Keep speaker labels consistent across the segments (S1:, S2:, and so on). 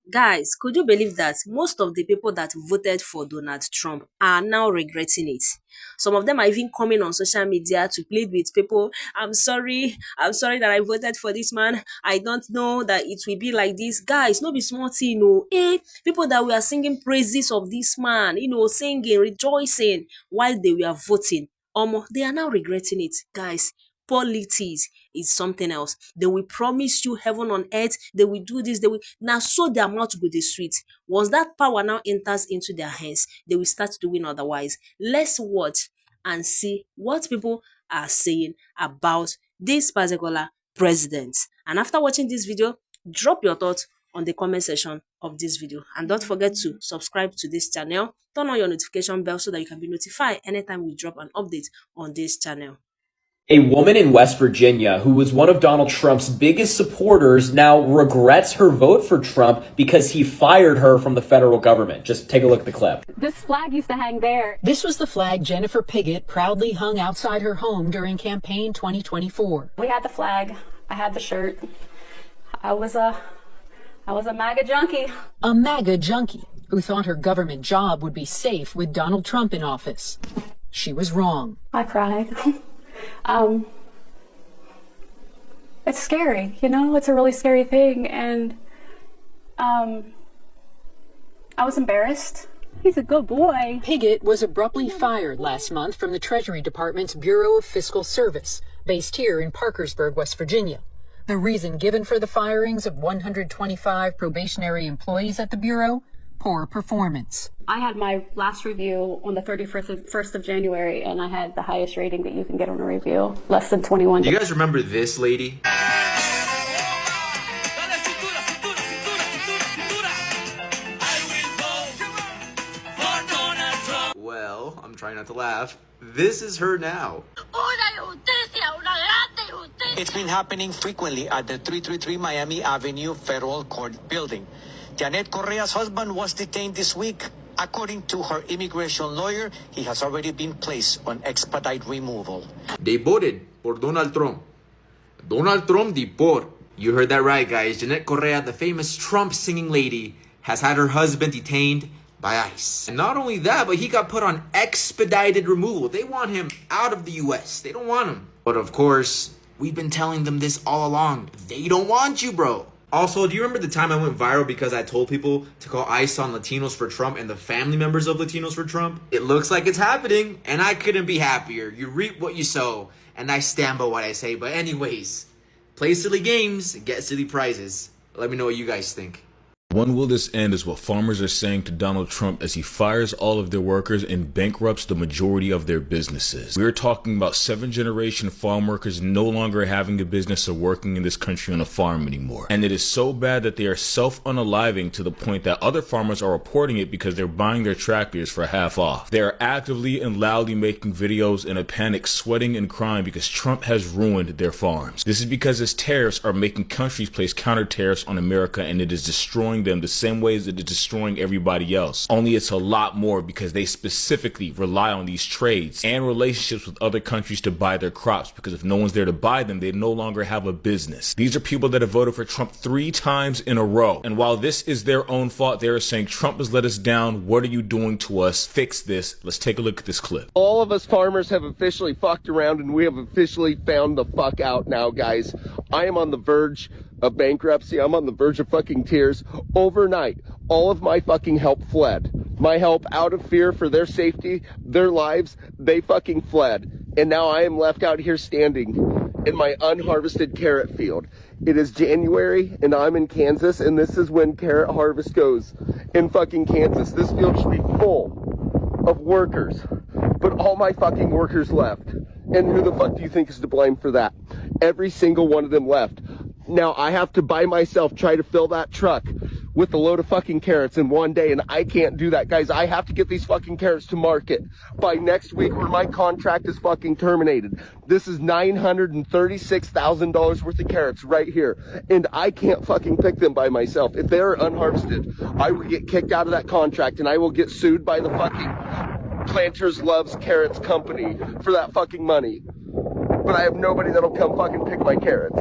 S1: Guys, could you believe that most of the people that voted for Donald Trump are now regretting it? Some of them are even coming on social media to plead with people. I'm sorry that I voted for this man. I don't know that it will be like this. Guys, no be small thing, people that were singing praises of this man, singing, rejoicing while they were voting. They are now regretting it. Guys, politics is something else. They will promise you heaven on earth. They will do this. They will now so their mouth go dey sweet. Once that power now enters into their hands, they will start doing otherwise. Let's watch and see what people are saying about this particular president. And after watching this video, drop your thoughts on the comment section of this video. And don't forget to subscribe to this channel. Turn on your notification bell so that you can be notified anytime we drop an update on this channel.
S2: A woman in West Virginia who was one of Donald Trump's biggest supporters now regrets her vote for Trump because he fired her from the federal government. Just take a look at the clip.
S3: This flag used to hang there.
S4: This was the flag Jennifer Piggott proudly hung outside her home during campaign 2024.
S3: We had the flag. I had the shirt. I was a MAGA junkie.
S4: A MAGA junkie who thought her government job would be safe with Donald Trump in office. She was wrong.
S3: I cried. It's scary, it's a really scary thing. And, I was embarrassed. He's a good boy.
S4: Piggott was abruptly fired last month from the Treasury Department's Bureau of Fiscal Service, based here in Parkersburg, West Virginia. The reason given for the firings of 125 probationary employees at the Bureau? Poor performance.
S3: I had my last review on the 31st of January, and I had the highest rating that you can get on a review, less than 21.
S5: Do you guys remember this lady? Well, I'm trying not to laugh. This is her now.
S6: It's been happening frequently at the 333 Miami Avenue Federal Court building. Janet Correa's husband was detained this week. According to her immigration lawyer, he has already been placed on expedite removal.
S5: They voted for Donald Trump. Donald Trump deport. You heard that right, guys. Janet Correa, the famous Trump singing lady, has had her husband detained by ICE. And not only that, but he got put on expedited removal. They want him out of the U.S. They don't want him. But of course, we've been telling them this all along. They don't want you, bro. Also, do you remember the time I went viral because I told people to call ICE on Latinos for Trump and the family members of Latinos for Trump? It looks like it's happening, and I couldn't be happier. You reap what you sow, and I stand by what I say. But anyways, play silly games, get silly prizes. Let me know what you guys think.
S7: When will this end is what farmers are saying to Donald Trump as he fires all of their workers and bankrupts the majority of their businesses. We're talking about 7th-generation farm workers no longer having a business or working in this country on a farm anymore. And it is so bad that they are self-unaliving to the point that other farmers are reporting it because they're buying their tractors for half off. They are actively and loudly making videos in a panic, sweating and crying because Trump has ruined their farms. This is because his tariffs are making countries place counter tariffs on America, and it is destroying them the same way as it is destroying everybody else. Only it's a lot more because they specifically rely on these trades and relationships with other countries to buy their crops, because if no one's there to buy them, they no longer have a business. These are people that have voted for Trump 3 times in a row. And while this is their own fault, they are saying Trump has let us down. What are you doing to us? Fix this. Let's take a look at this clip.
S8: All of us farmers have officially fucked around, and we have officially found the fuck out now, guys. I am on the verge of bankruptcy. I'm on the verge of fucking tears. Overnight, all of my fucking help fled. My help, out of fear for their safety, their lives, they fucking fled. And now I am left out here standing in my unharvested carrot field. It is January and I'm in Kansas, and this is when carrot harvest goes in fucking Kansas. This field should be full of workers, but all my fucking workers left. And who the fuck do you think is to blame for that? Every single one of them left. Now I have to by myself try to fill that truck with a load of fucking carrots in one day, and I can't do that, guys. I have to get these fucking carrots to market by next week or my contract is fucking terminated. This is $936,000 worth of carrots right here, and I can't fucking pick them by myself. If they're unharvested, I will get kicked out of that contract and I will get sued by the fucking Planters Loves Carrots company for that fucking money. But I have nobody that'll come fucking pick my carrots.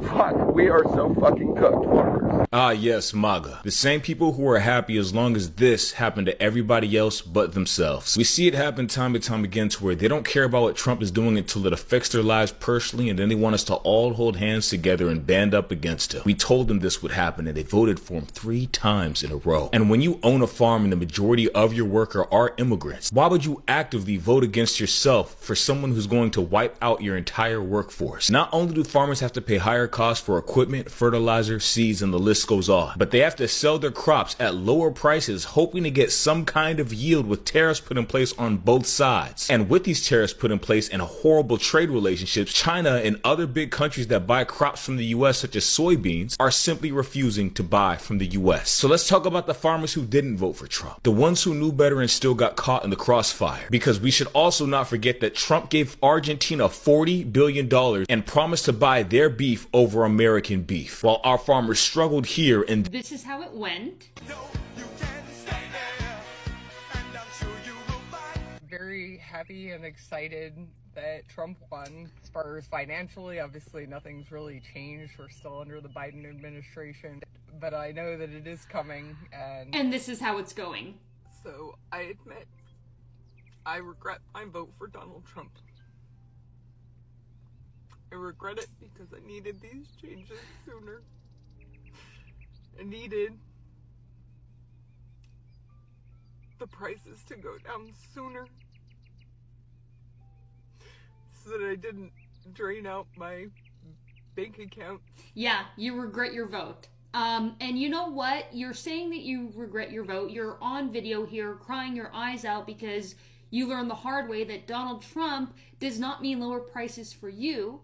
S8: Fuck, we are so fucking cooked, farmers.
S7: Ah, yes, MAGA. The same people who are happy as long as this happened to everybody else but themselves. We see it happen time and time again to where they don't care about what Trump is doing until it affects their lives personally, and then they want us to all hold hands together and band up against him. We told them this would happen, and they voted for him 3 times in a row. And when you own a farm and the majority of your worker are immigrants, why would you actively vote against yourself for someone who's going to wipe out your entire workforce? Not only do farmers have to pay higher costs for equipment, fertilizer, seeds, and the list goes on, but they have to sell their crops at lower prices, hoping to get some kind of yield with tariffs put in place on both sides. And with these tariffs put in place and horrible trade relationships, China and other big countries that buy crops from the US, such as soybeans, are simply refusing to buy from the US. So let's talk about the farmers who didn't vote for Trump, the ones who knew better and still got caught in the crossfire. Because we should also not forget that Trump gave Argentina $40 billion and promised to buy their beef over American beef, while our farmers struggled here. And
S9: this is how it went.
S10: Very happy and excited that Trump won. As far as financially, obviously nothing's really changed. We're still under the Biden administration, but I know that it is coming,
S9: and this is how it's going.
S10: So I admit I regret my vote for Donald Trump. I regret it because I needed these changes sooner. I needed the prices to go down sooner so that I didn't drain out my bank account.
S9: Yeah, you regret your vote. And you know what? You're saying that you regret your vote. You're on video here crying your eyes out because you learned the hard way that Donald Trump does not mean lower prices for you.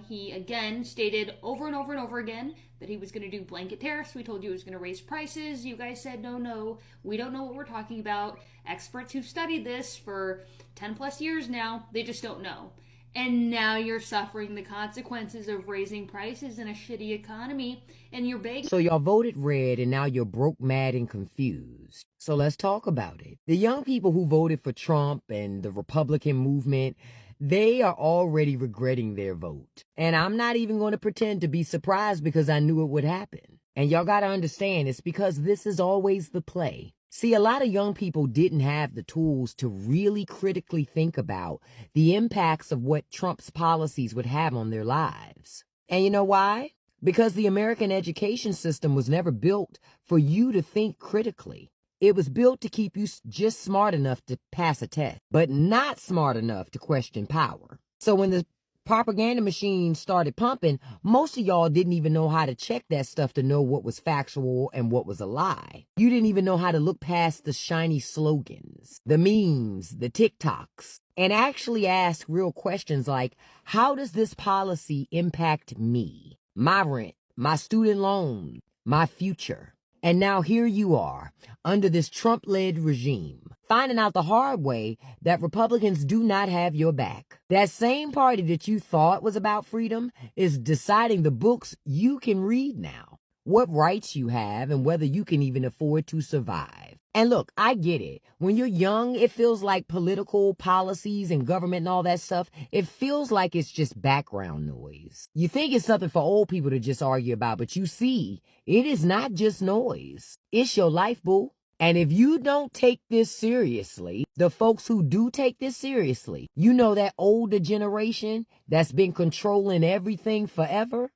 S9: He again stated over and over and over again that he was going to do blanket tariffs. We told you he was going to raise prices. You guys said, no, we don't know what we're talking about. Experts who've studied this for 10 plus years now, they just don't know. And now you're suffering the consequences of raising prices in a shitty economy, and you're begging.
S11: So y'all voted red, and now you're broke, mad, and confused. So let's talk about it. The young people who voted for Trump and the Republican movement, they are already regretting their vote. And I'm not even going to pretend to be surprised because I knew it would happen. And y'all got to understand, it's because this is always the play. See, a lot of young people didn't have the tools to really critically think about the impacts of what Trump's policies would have on their lives. And you know why? Because the American education system was never built for you to think critically. It was built to keep you just smart enough to pass a test, but not smart enough to question power. So when the propaganda machine started pumping, most of y'all didn't even know how to check that stuff to know what was factual and what was a lie. You didn't even know how to look past the shiny slogans, the memes, the TikToks, and actually ask real questions like, how does this policy impact me, my rent, my student loan, my future? And now here you are, under this Trump-led regime, finding out the hard way that Republicans do not have your back. That same party that you thought was about freedom is deciding the books you can read now, what rights you have, and whether you can even afford to survive. And look, I get it. When you're young, it feels like political policies and government and all that stuff, it feels like it's just background noise. You think it's something for old people to just argue about, but you see, it is not just noise. It's your life, boo. And if you don't take this seriously, the folks who do take this seriously, you know that older generation that's been controlling everything forever,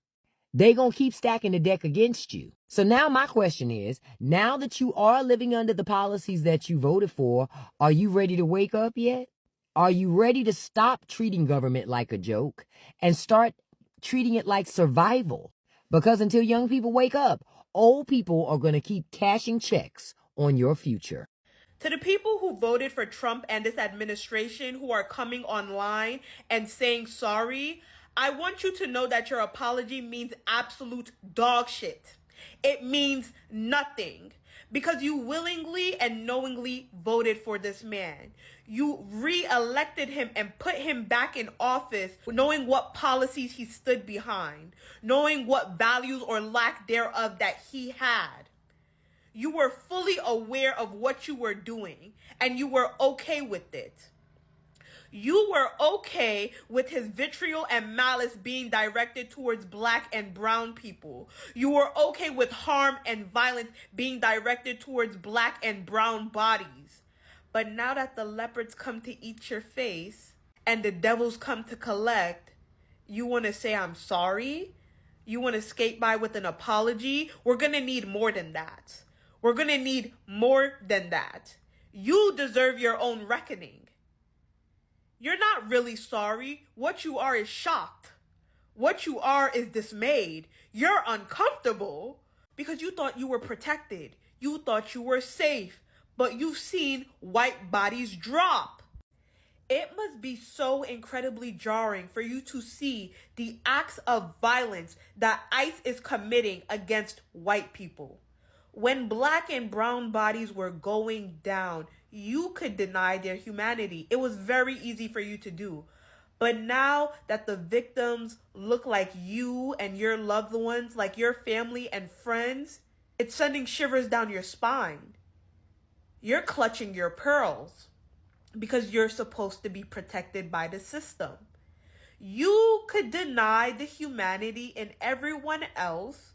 S11: they gonna keep stacking the deck against you. So now my question is, now that you are living under the policies that you voted for, are you ready to wake up yet? Are you ready to stop treating government like a joke and start treating it like survival? Because until young people wake up, old people are gonna keep cashing checks on your future.
S12: To the people who voted for Trump and this administration who are coming online and saying sorry, I want you to know that your apology means absolute dog shit. It means nothing because you willingly and knowingly voted for this man. You re-elected him and put him back in office knowing what policies he stood behind, knowing what values or lack thereof that he had. You were fully aware of what you were doing and you were okay with it. You were okay with his vitriol and malice being directed towards black and brown people. You were okay with harm and violence being directed towards black and brown bodies. But now that the leopards come to eat your face and the devils come to collect, you want to say, I'm sorry? You want to skate by with an apology? We're going to need more than that. We're going to need more than that. You deserve your own reckoning. You're not really sorry. What you are is shocked. What you are is dismayed. You're uncomfortable because you thought you were protected. You thought you were safe, but you've seen white bodies drop. It must be so incredibly jarring for you to see the acts of violence that ICE is committing against white people. When black and brown bodies were going down, you could deny their humanity. It was very easy for you to do. But now that the victims look like you and your loved ones, like your family and friends, it's sending shivers down your spine. You're clutching your pearls because you're supposed to be protected by the system. You could deny the humanity in everyone else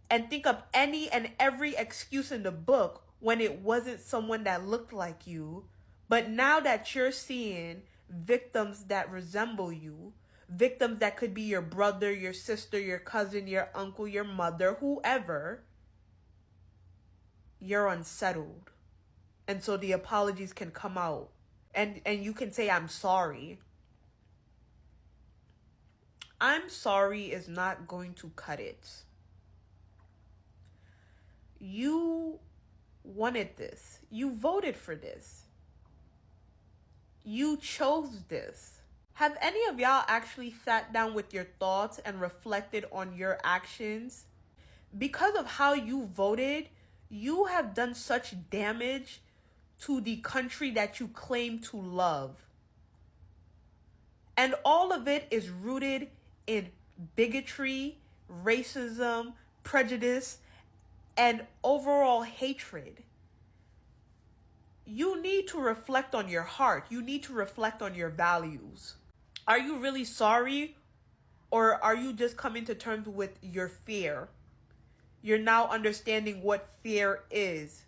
S12: and think of any and every excuse in the book when it wasn't someone that looked like you. But now that you're seeing victims that resemble you, victims that could be your brother, your sister, your cousin, your uncle, your mother, whoever, you're unsettled. And so the apologies can come out. And you can say, I'm sorry. I'm sorry is not going to cut it. You wanted this. You voted for this. You chose this. Have any of y'all actually sat down with your thoughts and reflected on your actions? Because of how you voted, you have done such damage to the country that you claim to love. And all of it is rooted in bigotry, racism, prejudice, and overall hatred. You need to reflect on your heart. You need to reflect on your values. Are you really sorry? Or are you just coming to terms with your fear? You're now understanding what fear is.